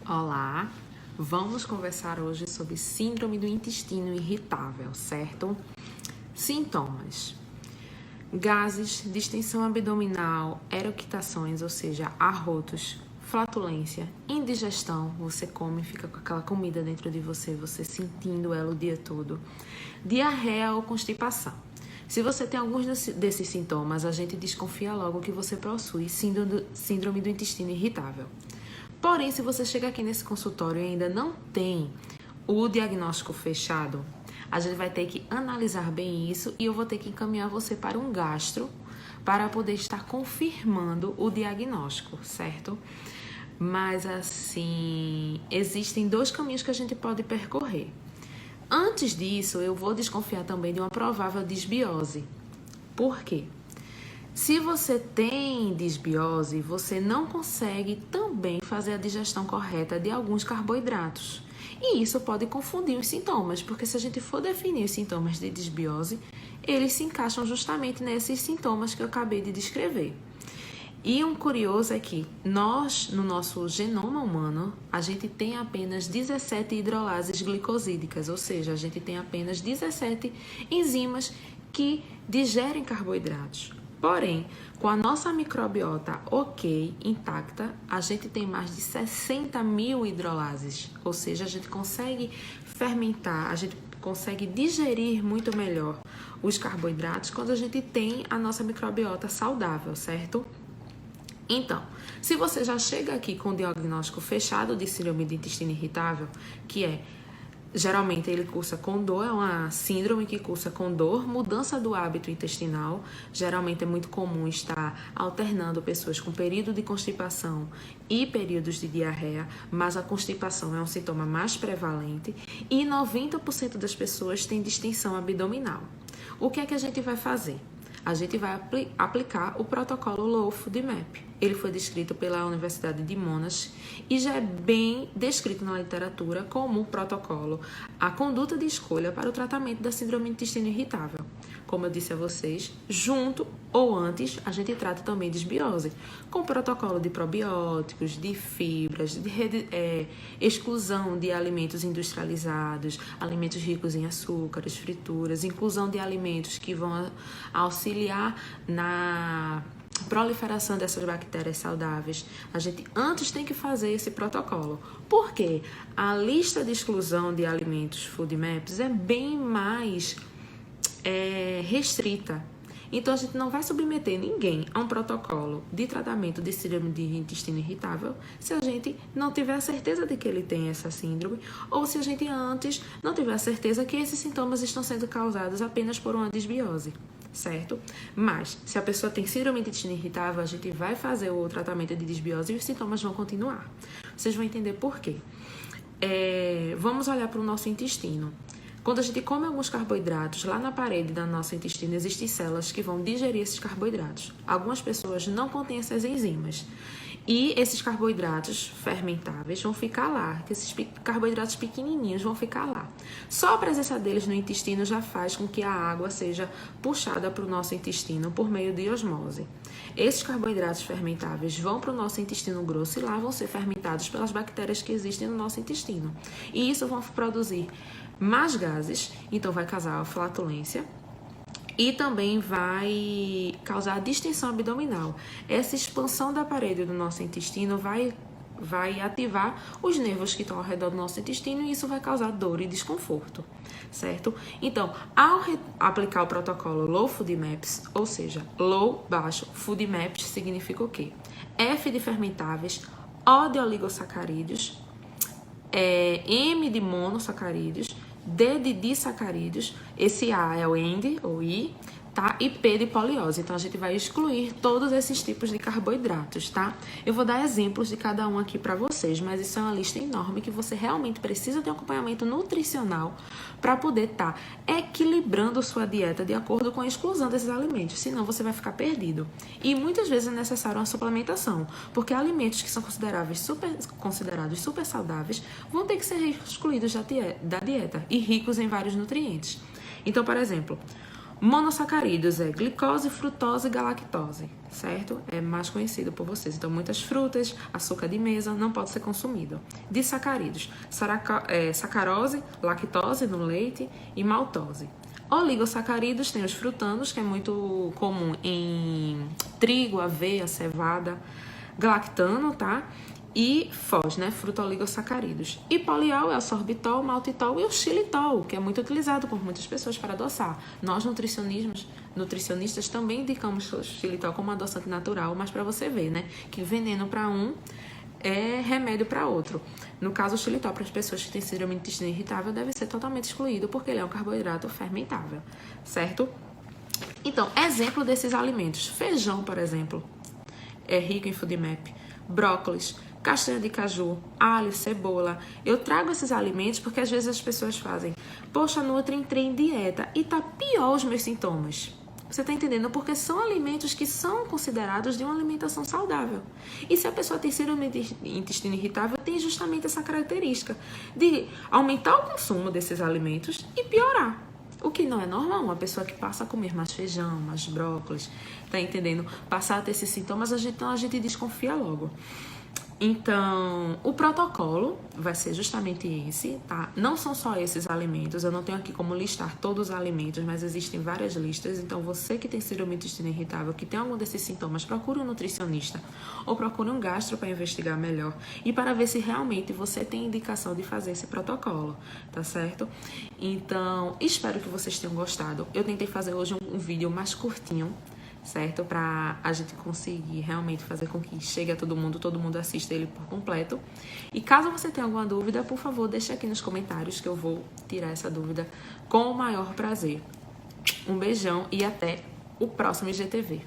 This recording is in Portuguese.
Olá, vamos conversar hoje sobre síndrome do intestino irritável, certo? Sintomas: gases, distensão abdominal, eructações, ou seja, arrotos, flatulência, indigestão, você come e fica com aquela comida dentro de você sentindo ela o dia todo, diarreia ou constipação. Se você tem alguns desses sintomas, a gente desconfia logo que você possui síndrome do intestino irritável. Porém, se você chega aqui nesse consultório e ainda não tem o diagnóstico fechado, a gente vai ter que analisar bem isso e eu vou ter que encaminhar você para um gastro para poder estar confirmando o diagnóstico, certo? Mas assim, existem dois caminhos que a gente pode percorrer. Antes disso, eu vou desconfiar também de uma provável disbiose. Por quê? Se você tem disbiose, você não consegue também fazer a digestão correta de alguns carboidratos. E isso pode confundir os sintomas, porque se a gente for definir os sintomas de disbiose, eles se encaixam justamente nesses sintomas que eu acabei de descrever. E um curioso é que nós, no nosso genoma humano, a gente tem apenas 17 hidrolases glicosídicas, ou seja, a gente tem apenas 17 enzimas que digerem carboidratos. Porém, com a nossa microbiota intacta, a gente tem mais de 60 mil hidrolases, ou seja, a gente consegue fermentar, a gente consegue digerir muito melhor os carboidratos quando a gente tem a nossa microbiota saudável, certo? Então, se você já chega aqui com o diagnóstico fechado de síndrome de intestino irritável, que geralmente ele cursa com dor, é uma síndrome que cursa com dor, mudança do hábito intestinal, geralmente é muito comum estar alternando pessoas com período de constipação e períodos de diarreia, mas a constipação é um sintoma mais prevalente e 90% das pessoas têm distensão abdominal. O que é que a gente vai fazer? A gente vai aplicar o protocolo Low FODMAP. Ele foi descrito pela Universidade de Monash e já é bem descrito na literatura como um protocolo, a conduta de escolha para o tratamento da síndrome do intestino irritável. Como eu disse a vocês, junto ou antes, a gente trata também de disbiose, com protocolo de probióticos, de fibras, de exclusão de alimentos industrializados, alimentos ricos em açúcares, frituras, inclusão de alimentos que vão auxiliar na proliferação dessas bactérias saudáveis. A gente antes tem que fazer esse protocolo. Por quê? A lista de exclusão de alimentos FODMAPs é bem mais restrita. Então, a gente não vai submeter ninguém a um protocolo de tratamento de síndrome de intestino irritável se a gente não tiver a certeza de que ele tem essa síndrome ou se a gente antes não tiver a certeza que esses sintomas estão sendo causados apenas por uma disbiose, certo? Mas, se a pessoa tem síndrome de intestino irritável, a gente vai fazer o tratamento de disbiose e os sintomas vão continuar. Vocês vão entender por quê. Vamos olhar para o nosso intestino. Quando a gente come alguns carboidratos, lá na parede do nosso intestino existem células que vão digerir esses carboidratos. Algumas pessoas não contêm essas enzimas. E esses carboidratos fermentáveis vão ficar lá, que esses carboidratos pequenininhos vão ficar lá. Só a presença deles no intestino já faz com que a água seja puxada para o nosso intestino por meio de osmose. Esses carboidratos fermentáveis vão para o nosso intestino grosso e lá vão ser fermentados pelas bactérias que existem no nosso intestino. E isso vão produzir mais gases, então vai causar a flatulência e também vai causar a distensão abdominal. Essa expansão da parede do nosso intestino vai ativar os nervos que estão ao redor do nosso intestino e isso vai causar dor e desconforto, certo? Então, ao aplicar o protocolo Low FODMAPs, ou seja, Low, baixo, FODMAPs significa o quê? F de fermentáveis, O de oligosacarídeos, M de monossacarídeos, D de disacarídeos, esse A é o END, ou I, tá? E P de poliose. Então, a gente vai excluir todos esses tipos de carboidratos, tá? Eu vou dar exemplos de cada um aqui para vocês, mas isso é uma lista enorme que você realmente precisa de um acompanhamento nutricional para poder estar equilibrando sua dieta de acordo com a exclusão desses alimentos, senão você vai ficar perdido. E muitas vezes é necessário uma suplementação, porque alimentos que são considerados super saudáveis vão ter que ser excluídos da dieta e ricos em vários nutrientes. Então, por exemplo, Monossacarídeos é glicose, frutose e galactose, certo? É mais conhecido por vocês. Então, muitas frutas, açúcar de mesa não pode ser consumido. Disacarídeos, sacarose, lactose no leite e maltose. Oligosacarídeos tem os frutanos, que é muito comum em trigo, aveia, cevada, galactano, tá? E FOS, né? Fruto-oligosacarídeos. E poliol é o sorbitol, maltitol e o xilitol, que é muito utilizado por muitas pessoas para adoçar. Nós, nutricionistas, também indicamos o xilitol como adoçante natural, mas para você ver, né? Que veneno para um é remédio para outro. No caso, o xilitol para as pessoas que têm síndrome do intestino irritável deve ser totalmente excluído, porque ele é um carboidrato fermentável, certo? Então, exemplo desses alimentos. Feijão, por exemplo, é rico em FODMAP. Brócolis, castanha de caju, alho, cebola. Eu trago esses alimentos porque às vezes as pessoas fazem, poxa, Nutri, entrei em dieta e tá pior os meus sintomas. Você tá entendendo? Porque são alimentos que são considerados de uma alimentação saudável. E se a pessoa tem síndrome de intestino irritável, tem justamente essa característica de aumentar o consumo desses alimentos e piorar. O que não é normal, uma pessoa que passa a comer mais feijão, mais brócolis, tá entendendo? Passar a ter esses sintomas, a gente desconfia logo. Então, o protocolo vai ser justamente esse, tá? Não são só esses alimentos, eu não tenho aqui como listar todos os alimentos, mas existem várias listas. Então, você que tem síndrome do intestino irritável, que tem algum desses sintomas, procure um nutricionista ou procure um gastro para investigar melhor e para ver se realmente você tem indicação de fazer esse protocolo, tá certo? Então, espero que vocês tenham gostado. Eu tentei fazer hoje um vídeo mais curtinho, certo? Para a gente conseguir realmente fazer com que chegue a todo mundo assista ele por completo. E caso você tenha alguma dúvida, por favor, deixe aqui nos comentários que eu vou tirar essa dúvida com o maior prazer. Um beijão e até o próximo IGTV.